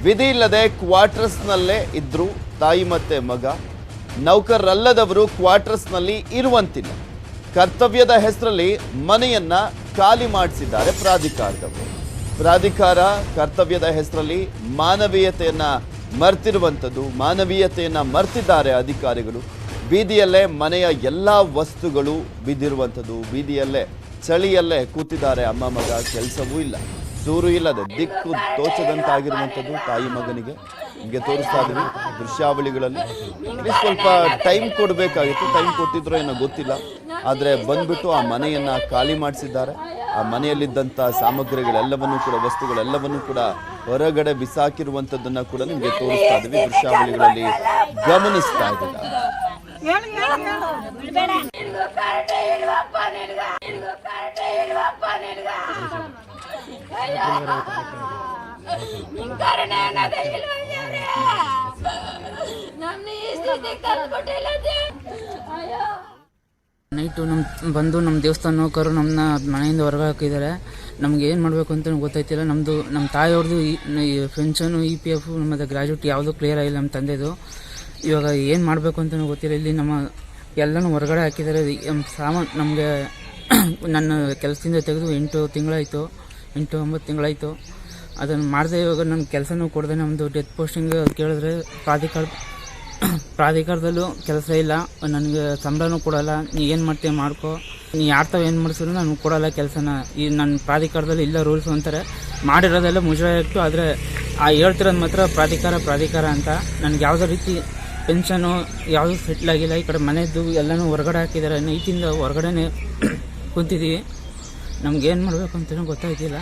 ವಿಧಿ ಇಲ್ಲದೆ ಕ್ವಾರ್ಟರ್ಸ್ನಲ್ಲೇ ಇದ್ದರು ತಾಯಿ ಮತ್ತು ಮಗ. ನೌಕರರಲ್ಲದವರು ಕ್ವಾರ್ಟರ್ಸ್ನಲ್ಲಿ ಇರುವಂತಿಲ್ಲ. ಕರ್ತವ್ಯದ ಹೆಸರಲ್ಲಿ ಮನೆಯನ್ನ ಖಾಲಿ ಮಾಡಿಸಿದ್ದಾರೆ ಪ್ರಾಧಿಕಾರದವರು. ಪ್ರಾಧಿಕಾರ ಕರ್ತವ್ಯದ ಹೆಸರಲ್ಲಿ ಮಾನವೀಯತೆಯನ್ನ ಮರ್ತಿರುವಂಥದ್ದು, ಮಾನವೀಯತೆಯನ್ನ ಮರ್ತಿದ್ದಾರೆ ಅಧಿಕಾರಿಗಳು. ಬೀದಿಯಲ್ಲೇ ಮನೆಯ ಎಲ್ಲ ವಸ್ತುಗಳು ಬಿದ್ದಿರುವಂಥದ್ದು, ಬೀದಿಯಲ್ಲೇ ಚಳಿಯಲ್ಲೇ ಕೂತಿದ್ದಾರೆ ಅಮ್ಮ ಮಗ. ಕೆಲಸವೂ ಇಲ್ಲ, ಸೂರು ಇಲ್ಲದೆ ದಿಕ್ಕು ತೋಚದಂತಾಗಿರುವಂಥದ್ದು ತಾಯಿ ಮಗನಿಗೆ. ನಿಮಗೆ ತೋರಿಸ್ತಾ ಇದ್ದೀವಿ ದೃಶ್ಯಾವಳಿಗಳಲ್ಲಿ. ಸ್ವಲ್ಪ ಟೈಮ್ ಕೊಡಬೇಕಾಗಿತ್ತು, ಟೈಮ್ ಕೊಟ್ಟಿದ್ರು ಏನೋ ಗೊತ್ತಿಲ್ಲ. ಆದರೆ ಬಂದ್ಬಿಟ್ಟು ಆ ಮನೆಯನ್ನು ಖಾಲಿ ಮಾಡಿಸಿದ್ದಾರೆ. ಆ ಮನೆಯಲ್ಲಿದ್ದಂಥ ಸಾಮಗ್ರಿಗಳೆಲ್ಲವನ್ನೂ ಕೂಡ, ವಸ್ತುಗಳೆಲ್ಲವನ್ನೂ ಕೂಡ ಹೊರಗಡೆ ಬಿಸಾಕಿರುವಂಥದ್ದನ್ನು ಕೂಡ ನಿಮಗೆ ತೋರಿಸ್ತಾ ಇದ್ದೀವಿ ದೃಶ್ಯಾವಳಿಗಳಲ್ಲಿ ಗಮನಿಸ್ತಾ ಇದ್ದೀರಾ. ನೈಟು ನಮ್ಮ ದೇವಸ್ಥಾನ ನೌಕರು ನಮ್ಮನ್ನ ಮನೆಯಿಂದ ಹೊರಗೆ ಹಾಕಿದ್ದಾರೆ. ನಮ್ಗೆ ಏನು ಮಾಡಬೇಕು ಅಂತ ಗೊತ್ತಾಯ್ತಿಲ್ಲ. ನಮ್ಮ ತಾಯಿಯವ್ರದ್ದು ಪೆನ್ಷನು, EPF ಮತ್ತು ಗ್ರ್ಯಾಜುಯಿಟಿ ಯಾವುದೂ ಕ್ಲಿಯರ್ ಆಗಿಲ್ಲ ನಮ್ಮ ತಂದೆದು. ಇವಾಗ ಏನು ಮಾಡಬೇಕು ಅಂತ ಗೊತ್ತಿಲ್ಲ. ಇಲ್ಲಿ ನಮ್ಮ ಎಲ್ಲನೂ ಹೊರಗಡೆ ಹಾಕಿದ್ದಾರೆ. ಸಾಮಾನು ನಮಗೆ ನನ್ನ ಕೆಲಸದಿಂದ ತೆಗೆದು 8 ತಿಂಗಳಾಯಿತು, 8-9 ತಿಂಗಳಾಯಿತು. ಅದನ್ನು ಮಾಡದೆ ಇವಾಗ ನನ್ನ ಕೆಲಸನೂ ಕೊಡದೆ ನಮ್ಮದು ಡೆತ್ ಪೋಸ್ಟಿಂಗ್ ಕೇಳಿದ್ರೆ ಪ್ರಾಧಿಕಾರದಲ್ಲೂ ಕೆಲಸ ಇಲ್ಲ, ನನಗೆ ಸಂಬಳನೂ ಕೊಡಲ್ಲ. ನೀ ಏನು ಮಾಡ್ತೀಯ ಮಾಡ್ಕೊ, ನೀ ಯಾರು ತಾವು ಏನು ಮಾಡಿಸಿದ್ರು ನನಗೆ ಕೊಡಲ್ಲ ಕೆಲಸನ. ಈ ನನ್ನ ಪ್ರಾಧಿಕಾರದಲ್ಲಿ ಇಲ್ಲ ರೂಲ್ಸ್ ಅಂತಾರೆ, ಮಾಡಿರೋದೆಲ್ಲ ಮುಜರಾಯಿ ಇಟ್ಟು. ಆದರೆ ಹೇಳ್ತಿರೋದು ಮಾತ್ರ ಪ್ರಾಧಿಕಾರ ಅಂತ. ನನಗೆ ಯಾವುದೇ ರೀತಿ ಪೆನ್ಷನು ಯಾವುದೂ ಸೆಟ್ಲ್ ಆಗಿಲ್ಲ. ಈ ಕಡೆ ಮನೆಯದ್ದು ಎಲ್ಲನೂ ಹೊರಗಡೆ ಹಾಕಿದ್ದಾರೆ. ನೈಟಿಂದ ಹೊರಗಡೆನೇ ಕುಂತಿದ್ದೀವಿ. ನಮ್ಗೇನು ಮಾಡಬೇಕು ಅಂತಲೂ ಗೊತ್ತಾಯ್ತಿಲ್ಲ.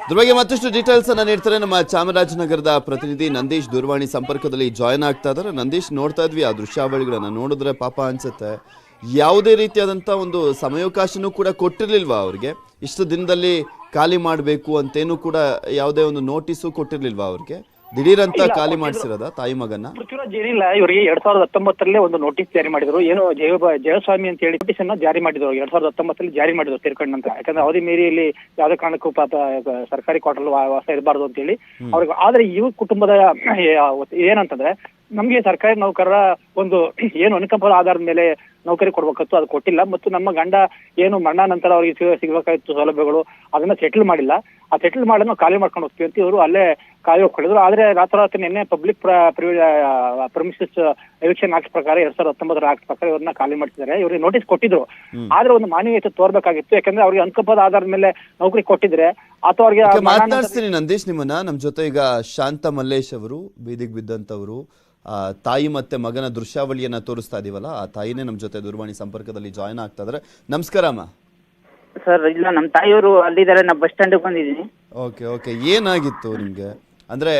ಇದ್ರ ಬಗ್ಗೆ ಮತ್ತಷ್ಟು ಡೀಟೇಲ್ಸ್ ಅನ್ನ ನೀಡ್ತಾರೆ ನಮ್ಮ ಚಾಮರಾಜನಗರದ ಪ್ರತಿನಿಧಿ ನಂದೀಶ್. ದೂರವಾಣಿ ಸಂಪರ್ಕದಲ್ಲಿ ಜಾಯ್ನ್ ಆಗ್ತಾ ಇದ್ದಾರೆ. ನಂದೀಶ್, ನೋಡ್ತಾ ಇದ್ವಿ ಆ ದೃಶ್ಯಾವಳಿಗಳನ್ನ, ನೋಡಿದ್ರೆ ಪಾಪ ಅನ್ಸುತ್ತೆ. ಯಾವುದೇ ರೀತಿಯಾದಂಥ ಒಂದು ಸಮಯಾವಕಾಶನೂ ಕೂಡ ಕೊಟ್ಟಿರ್ಲಿಲ್ವಾ ಅವ್ರಿಗೆ? ಇಷ್ಟು ದಿನದಲ್ಲಿ ಖಾಲಿ ಮಾಡಬೇಕು ಅಂತೇನು ಕೂಡ ಯಾವುದೇ ಒಂದು ನೋಟಿಸು ಕೊಟ್ಟಿರ್ಲಿಲ್ವಾ ಅವ್ರಿಗೆ? ದಿಢೀರಂತ ಖಾಲಿ ಮಾಡಿಸಿರೋದ ತಾಯಿ ಮಗನ? ಪೃಥ್ವಿರಾಜ್ ಏನಿಲ್ಲ, ಇವರಿಗೆ 2019 ಒಂದು ನೋಟಿಸ್ ಜಾರಿ ಮಾಡಿದ್ರು. ಏನು ಜಯಸ್ವಾಮಿ ಅಂತ ಹೇಳಿ ನೋಟಿಸ್ ಅನ್ನ ಜಾರಿ ಮಾಡಿದ್ರು. 2019 ಜಾರಿ ಮಾಡಿದ್ರು ತೀರ್ಕೊಂಡ ನಂತರ. ಯಾಕಂದ್ರೆ ಅವಧಿ ಮೀರಿ ಇಲ್ಲಿ ಯಾವುದೇ ಕಾರಣಕ್ಕೂ ಸರ್ಕಾರಿ ಕ್ವಾರ್ಟರ್ ವಾಸ ಇರಬಾರ್ದು ಅಂತ ಹೇಳಿ ಅವ್ರಿಗೆ. ಆದ್ರೆ ಇವ್ರ ಕುಟುಂಬದ ಏನಂತಂದ್ರೆ, ನಮ್ಗೆ ಸರ್ಕಾರಿ ನೌಕರರ ಒಂದು ಏನು ಅನುಕಂಪದ ಆಧಾರದ ಮೇಲೆ ನೌಕರಿ ಕೊಡ್ಬೇಕಿತ್ತು, ಅದು ಕೊಟ್ಟಿಲ್ಲ. ಮತ್ತು ನಮ್ಮ ಗಂಡ ಏನು ಮರಣ ನಂತರ ಅವ್ರಿಗೆ ಸಿಗ್ಬೇಕಾಗಿತ್ತು ಸೌಲಭ್ಯಗಳು, ಅದನ್ನ ಸೆಟಲ್ ಮಾಡಿಲ್ಲ. ಆ ಸೆಟಲ್ ಮಾಡಿ ನಾವು ಖಾಲಿ ಮಾಡ್ಕೊಂಡು ಹೋಗ್ತೀವಿ ಅಂತ ಇವರು ಅಲ್ಲೇ ಖಾಲಿ ಹೋಗ್ಕೊಂಡಿದ್ರು. ಆದ್ರೆ ರಾತ್ರಿ ನಿನ್ನೆ ಪಬ್ಲಿಕ್ ಪ್ರಮಿಸಸ್ ಎವಿಕ್ಷನ್ ಆಕ್ಟ್ ಪ್ರಕಾರ 2019 ಆಕ್ಟ್ ಪ್ರಕಾರ ಇವ್ರನ್ನ ಖಾಲಿ ಮಾಡ್ತಿದ್ದಾರೆ. ಇವ್ರಿಗೆ ನೋಟಿಸ್ ಕೊಟ್ಟಿದ್ರು. ಆದ್ರೆ ಒಂದು ಮಾನವೀಯತೆ ತೋರ್ಬೇಕಾಗಿತ್ತು. ಯಾಕಂದ್ರೆ ಅವ್ರಿಗೆ ಅನುಕಂಪದ ಆಧಾರದ ಮೇಲೆ ನೌಕರಿ ಕೊಟ್ಟಿದ್ರೆ ಅಥವಾ ಅವ್ರಿಗೆ ಮಾತನಾಡಿಸ್ತೀನಿ ನಂದೀಶ್ ನಿಮ್ಮನ್ನ. ನಮ್ ಜೊತೆ ಈಗ ಶಾಂತ ಮಲ್ಲೇಶ್ ಅವರು, ಬೀದಿಗೆ ಬಿದ್ದಂತವರು, ತಾಯಿ ಮತ್ತೆ ಮಗನ ದೃಶ್ಯಾವಳಿಯನ್ನ ತೋರಿಸ್ತಾ ಇದೀವಲ್ಲ, ಆ ತಾಯಿನೇ ನಮ್ ಜೊತೆ ದೂರವಾಣಿ ಸಂಪರ್ಕದಲ್ಲಿ ಜಾಯ್ನ್ ಆಗ್ತಾ ಇದಾರೆ. ನಮಸ್ಕಾರ ಅಮ್ಮ. ಸರ್, ಇಲ್ಲ ನಮ್ಮ ತಾಯಿಯವರು ಅಲ್ಲಿದ್ದಾರೆ, ನಾ ಬಸ್ ಸ್ಟ್ಯಾಂಡ್ ಬಂದಿದ್ದೀನಿ. ಓಕೆ ಓಕೆ, ಏನಾಗಿತ್ತು ನಿಮ್ಗೆ? ಅಂದ್ರೆ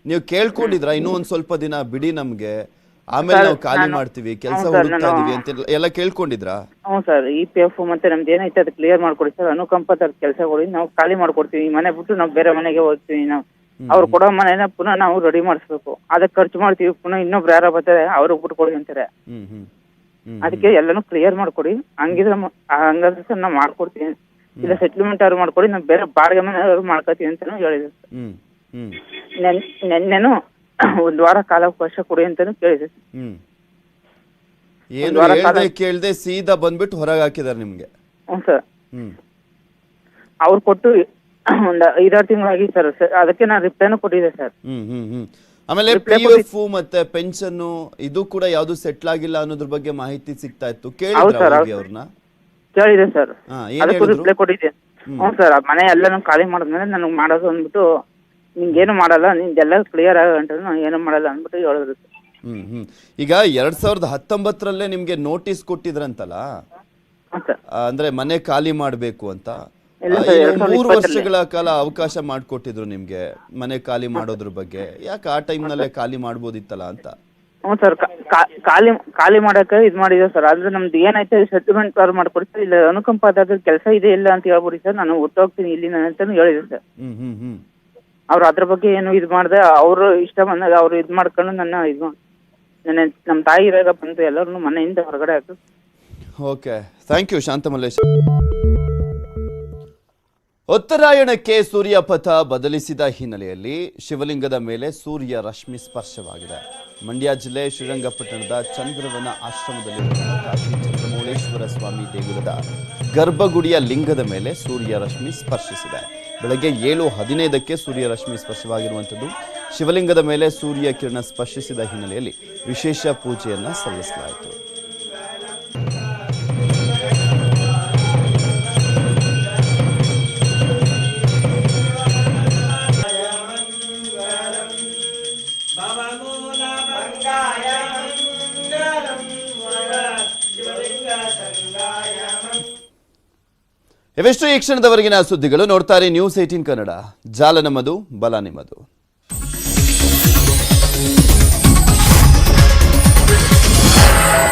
ನೀವು ಕೇಳ್ಕೊಂಡಿದ್ರ ಇನ್ನೂ ಒಂದ್ ಸ್ವಲ್ಪ ದಿನ ಬಿಡಿ ನಮ್ಗೆ, ಆಮೇಲೆ ನಾವು ಖಾಲಿ ಮಾಡ್ತೀವಿ, ಕೆಲಸ ಹುಡುಕ್ತಾ ಇದೀವಿ ಅಂತ ಎಲ್ಲ ಕೇಳ್ಕೊಂಡಿದ್ರಾ? ಹ್ಞೂ ಸರ್, EPF ಮತ್ತೆ ನಮ್ದು ಏನೈತೆ ಅದು ಕ್ಲಿಯರ್ ಮಾಡ್ಕೊಡಿ ಸರ್, ಅನುಕಂಪದ ಕೆಲಸ ಕೊಡಿ, ನಾವು ಖಾಲಿ ಮಾಡ್ಕೊಡ್ತೀವಿ. ಈ ಮನೆ ಬಿಟ್ಟು ನಾವು ಬೇರೆ ಮನೆಗೆ ಹೋಗ್ತೀವಿ. ನಾವು ಅವ್ರು ಕೊಡೋ ಮನೆನ ಪುನಃ ನಾವು ರೆಡಿ ಮಾಡಿಸ್ಬೇಕು, ಅದಕ್ಕೆ ಖರ್ಚು ಮಾಡ್ತೀವಿ. ಪುನಃ ಇನ್ನೊಬ್ರು ಯಾರ ಬರ್ತಾರೆ ಅವ್ರಿಗೆ ಬಿಟ್ಕೊಡಿ ಅಂತಾರೆ. ಅದಕ್ಕೆ ಎಲ್ಲಾನು ಕ್ಲಿಯರ್ ಮಾಡ್ಕೊಡಿ. ಹಂಗಾದ್ರೆ ಸರ್ ನಾವು ಮಾಡ್ಕೊಡ್ತೀವಿ, ಇಲ್ಲ ಸೆಟ್ಲ್ಮೆಂಟ್ ಅವ್ರು ಮಾಡ್ಕೊಡಿ, ನಾವು ಬೇರೆ ಬಾಡಿಗೆ ಮನೆ ಅವ್ರು ಮಾಡ್ಕೋತೀವಿ ಅಂತಾನು ಹೇಳಿದ್ರು ಸರ್. ನೆನ್ನೆನು ಒಂದ್ ವಾರ ಕಾಲಾವಕಾಶ ಕೊಡಿ ಅಂತಾನು ಕೇಳಿದೆ. ಕೇಳ್ದೆ ಸೀದಾ ಬಂದ್ಬಿಟ್ಟು ಹೊರಗೆ ಹಾಕಿದಾರೆ ನಿಮ್ಗೆ? ಹ್ಞೂ ಸರ್, ಅವ್ರು ಕೊಟ್ಟು ಒಂದ್ 5-6 ತಿಂಗಳಾಗಿ ಸರ್. ಅದಕ್ಕೆ ನಾನು ರಿಪ್ಲೈನು ಕೊಟ್ಟಿದ್ದೆ ಸರ್. ಆಮೇಲೆ PF ಮತ್ತೆ ಪೆನ್ಷನ್ ಇದು ಕೂಡ ಯಾವ್ದು ಸೆಟ್ಲ್ ಆಗಿಲ್ಲ ಅನ್ನೋದ್ರ ಬಗ್ಗೆ ಮಾಹಿತಿ ಸಿಗ್ತಾ ಇತ್ತು. ಅವ್ರನ್ನ ಕೇಳಿದೆ ಸರ್, ಅದಕ್ಕೂ ರಿಪ್ಲೈ ಕೊಟ್ಟಿದ್ದೆ. ಹ್ಞೂ ಸರ್, ಮನೆ ಎಲ್ಲಾನು ಖಾಲಿ ಮಾಡಿದ್ಮೇಲೆ ನನಗೆ ಮಾಡೋದು ಅಂದ್ಬಿಟ್ಟು, ನಿಂಗೇನು ಮಾಡಲ್ಲ, ನಿಂದೆಲ್ಲ ಕ್ಲಿಯರ್ ಆಗಂಟ ಏನು ಮಾಡಲ್ಲ ಅಂದ್ಬಿಟ್ಟು ಹೇಳಿದ್ರು ಸರ್. ಈಗ 2019 ನಿಮ್ಗೆ ನೋಟಿಸ್ ಕೊಟ್ಟಿದ್ರಂತಲ್ಲ, ಅಂದ್ರೆ ಮನೆ ಖಾಲಿ ಮಾಡ್ಬೇಕು ಅಂತ. 3 ವರ್ಷಗಳ ಕಾಲ ಅವಕಾಶ ಮಾಡ್ಕೊಟ್ಟಿದ್ರು ನಿಮ್ಗೆ ಮನೆ ಖಾಲಿ ಮಾಡೋದ್ರ ಬಗ್ಗೆ. ಯಾಕೆ ಆ ಟೈಮ್ ನಲ್ಲೇ ಖಾಲಿ ಮಾಡ್ಬೋದಿತ್ತಲ್ಲ ಅಂತ? ಹ್ಞೂ ಸರ್, ಖಾಲಿ ಮಾಡಕ್ಕೆ ಇದು ಮಾಡಿದೆ ಸರ್. ಆದ್ರೆ ನಮ್ದು ಏನೈತೆ ಸೆಟಲ್ಮೆಂಟ್ ಅವ್ರು ಮಾಡ್ಕೊಡ್ತಾರೆ, ಇಲ್ಲ ಅನುಕಂಪ ಆದಾಗ ಕೆಲಸ ಇದೆ ಇಲ್ಲ ಅಂತ ಹೇಳ್ಬಿಡಿ ಸರ್, ನಾನು ಹೊಟ್ಟೋಗ್ತೀನಿ ಇಲ್ಲಿ ಅಂತಾನು ಹೇಳಿದೆ ಸರ್. ಅವ್ರು ಅದ್ರ ಬಗ್ಗೆ ಏನು ಇದು ಮಾಡಿದೆ, ಅವರು ಇಷ್ಟ ಬಂದಾಗ ಅವ್ರು ಇದು ಮಾಡ್ಕೊಂಡು ನಮ್ಮ ತಾಯಿ ಇರಾಗ ಬಂದು ಎಲ್ಲರನ್ನು ಮನೆಯಿಂದ ಹೊರಗಡೆ ಹಾಕು. ಓಕೆ, ಥ್ಯಾಂಕ್ ಯು ಶಾಂತ ಮಲ್ಲೇಶ್. ಉತ್ತರಾಯಣಕ್ಕೆ ಸೂರ್ಯಪಥ ಬದಲಿಸಿದ ಹಿನ್ನೆಲೆಯಲ್ಲಿ ಶಿವಲಿಂಗದ ಮೇಲೆ ಸೂರ್ಯ ರಶ್ಮಿ ಸ್ಪರ್ಶವಾಗಿದೆ. ಮಂಡ್ಯ ಜಿಲ್ಲೆ ಶ್ರೀರಂಗಪಟ್ಟಣದ ಚಂದ್ರವನ ಆಶ್ರಮದಲ್ಲಿರುವ ಕಾಶಿ ಚಂದ್ರಮೌಳೇಶ್ವರ ಸ್ವಾಮಿ ದೇಗುಲದ ಗರ್ಭಗುಡಿಯ ಲಿಂಗದ ಮೇಲೆ ಸೂರ್ಯ ರಶ್ಮಿ ಸ್ಪರ್ಶಿಸಿದೆ. ಬೆಳಗ್ಗೆ 7:15ಕ್ಕೆ ಸೂರ್ಯ ರಶ್ಮಿ ಸ್ಪರ್ಶವಾಗಿರುವಂಥದ್ದು. ಶಿವಲಿಂಗದ ಮೇಲೆ ಸೂರ್ಯ ಕಿರಣ ಸ್ಪರ್ಶಿಸಿದ ಹಿನ್ನೆಲೆಯಲ್ಲಿ ವಿಶೇಷ ಪೂಜೆಯನ್ನ ಸಲ್ಲಿಸಲಾಯಿತು. ಇವೆಷ್ಟು ಈ ಕ್ಷಣದವರೆಗಿನ ಸುದ್ದಿಗಳು. ನೋಡ್ತಾರೆ ನ್ಯೂಸ್ 18 ಕನ್ನಡ. ಜಾಲ ನಮ್ಮದು, ಬಲ ನಿಮ್ಮದು.